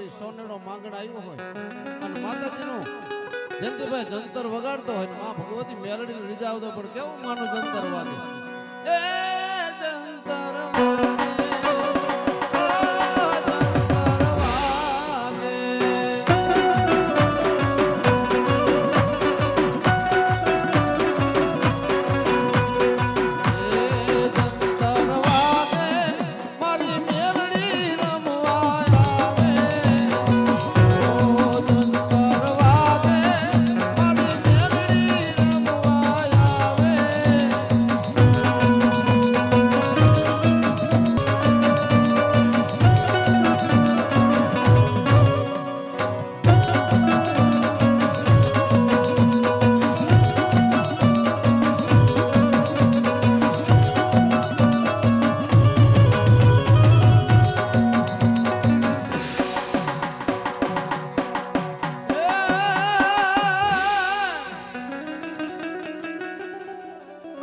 હોય સોનેડો માંગણ આવ્યો હોય અને માતાજીનું જયંતિભાઈ જંતર વગાડતો હોય માં ભગવતી મેલડીને રીઝાવતો પણ કેવું માનું જંતર વાગે એ જંતર વાગે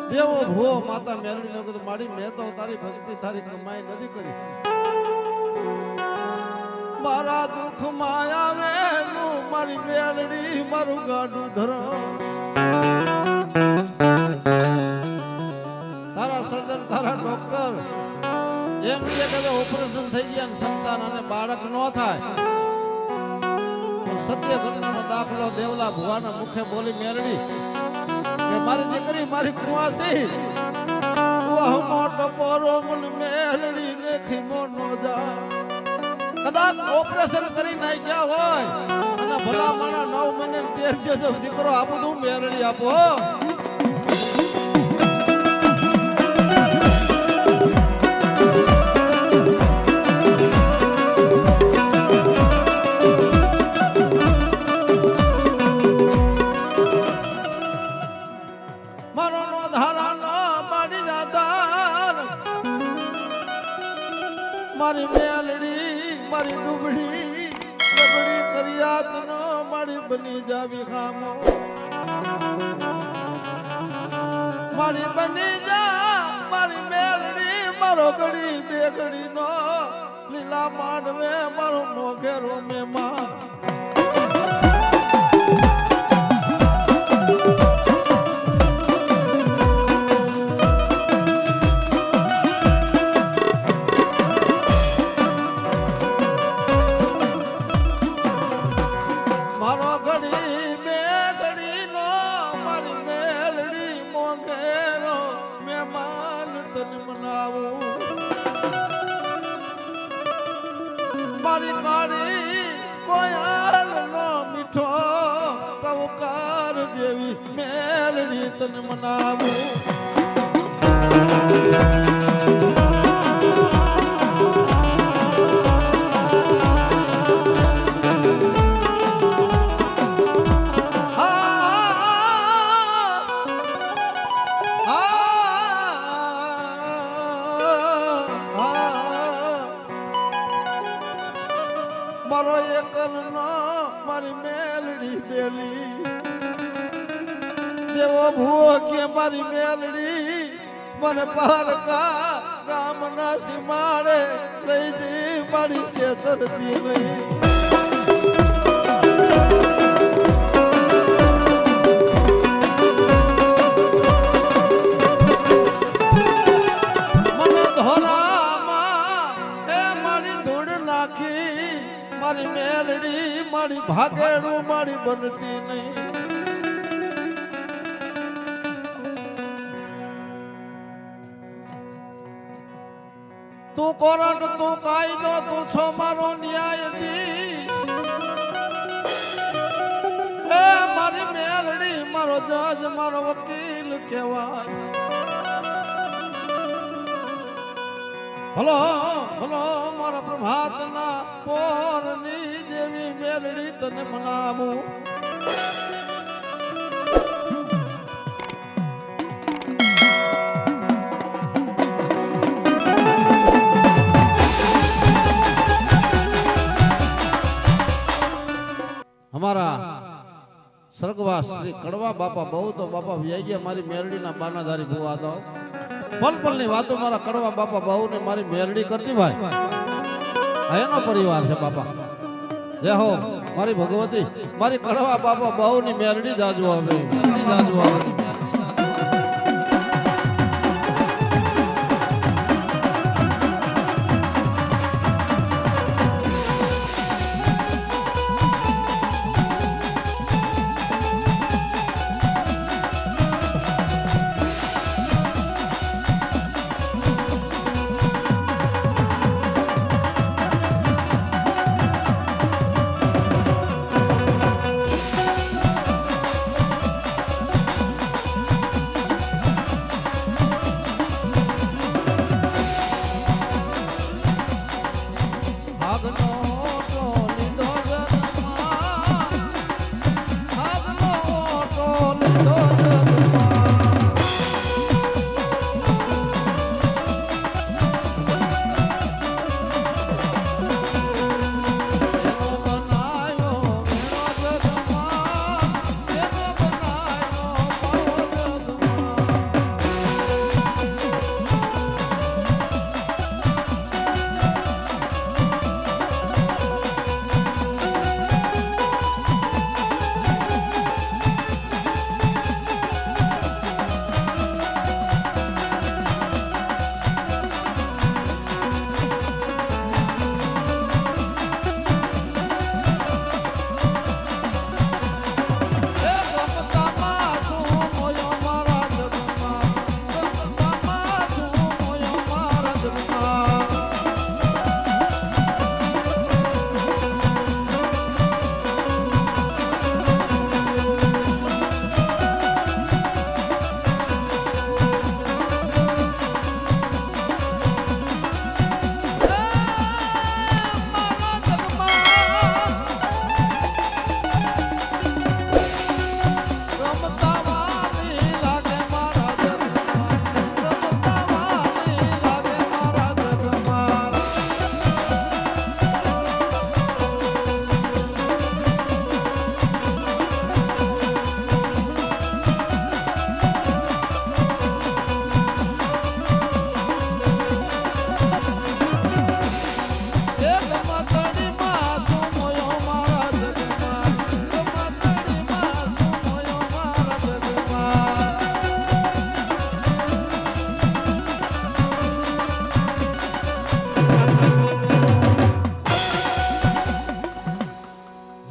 દેવો ભો માતા મેલડી ને કીધું માડી મેં તો તારી ભક્તિ તારી કમાઈ નથી કરી મારા દુઃખ માં આવે નું મારી મેલડી મારું ગાડું ધરો તારા સર્જન તારા ડોક્ટર એમ કે ઓપરેશન થઈ ગયા ને સંતાન અને બાળક ન થાય સત્ય ઘટનાનો દાખલો દેવલા ભુવાના મુખે બોલી મેલડી કે મારી દીકરી મારી કુવાસી મોટો પોરો મન મેલડી રેખી મોનો જા કદાચ ઓપરેશન કરી નાખ્યા હોય અને ભલા માણા 9 મહિને 13 જો દીકરો આપું તું મેલડી આપો મારી મેલડી મારી ડુબડી રબડી કરિયાત નો મારી બની જાવી ખામો મારી બની જા મારી મેલડી મારો ઘડી બે ઘડી નો લીલા માંડવે મારો મોઘેરો મેમાં મારી કાળી કોયલ નો મીઠો ટવકાર દેવી મેલડી તને મનાવું મારો એકલ નો મારી મેલડી બેલી દેવો ભૂવો કે મારી મેલડી મને પારકા ગામ ના સીમાડે લઈ જઈ મારી છેતરતી નહીં મારી મેલડી મારી ભાગેડું મારી બનતી નહીં તું કોરટ તું કાયદો તું છો મારો ન્યાય એ મારી મેલડી મારો જજ મારો વકીલ કહેવાય હલો હલો મારા પ્રભાતના પોરની જેવી મેલડી તને મનાવું અમારા સ્વર્ગવાસ શ્રી કડવા બાપા બહુ તો બાપા વ્યાઈ ગયા મારી મેલડીના બાનાધારી ભુવા તો પલપલની વાતો મારા કડવા બાપા બહુ ને મારી મેલડી કરતી ભાઈ એનો પરિવાર છે બાપા જય હો મારી ભગવતી મારી કડવા બાપા બહુની મેરડી જાજુ આવે મેરડી જાજુ આવે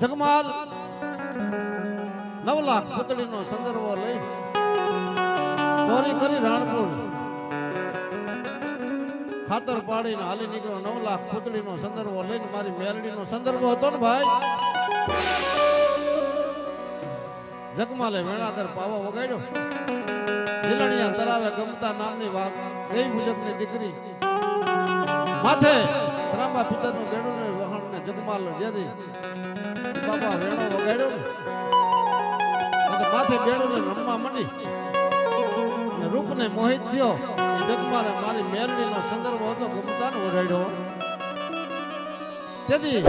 જગમાલ 9 લાખ પુતળીનો સંદર્ભ લઈ ચોરી કરી રાણપુર ખાતર પાડીને હાલી નીકળ્યો 9 લાખ પુતળીનો સંદર્ભ લઈને મારી મેલડીનો સંદર્ભ હતો ને ભાઈ જગમાલે વેણાદર પાવા વગાડ્યો જીલણિયા તરાવે ગમતા નામની વાત દેવી મુજબની દીકરી માથે ત્રાંબા પિતરનું બેડું ને વહાણને જગમાલ જેરી બાબા વેણો વગાડ્યો ને માથે બેડું ને રમવા માંડી રૂપને મોહિત થયો જગમાલે મારી મેલડીનો સંદર્ભ હતો ગમતાને ઓઢાડ્યો તેથી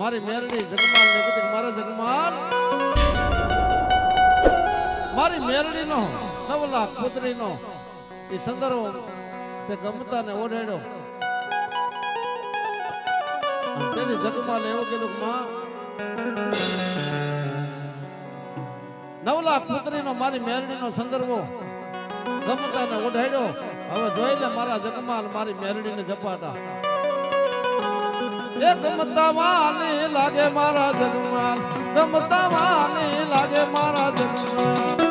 મારી મેલડી જગમાલ ને કીધું મારા જગમાલ મારી મેલડીનો 9 લાખ પુત્રીનો એ સંદર્ભ તે ગમતાને ઓઢાડ્યો તેથી જગમાલે એવું કીધું માં 9 લાખ પુત્રીનો મારી મેલડીનો સંદર્ભો ગમતાને ઓઢાડ્યો હવે જોઈ લે મારા જગમાલ મારી મેલડીને ઝપાટા એ ગમતા વાલી લાગે મારા જગમાલ ગમતા વાલી લાગે મારા જગમાલ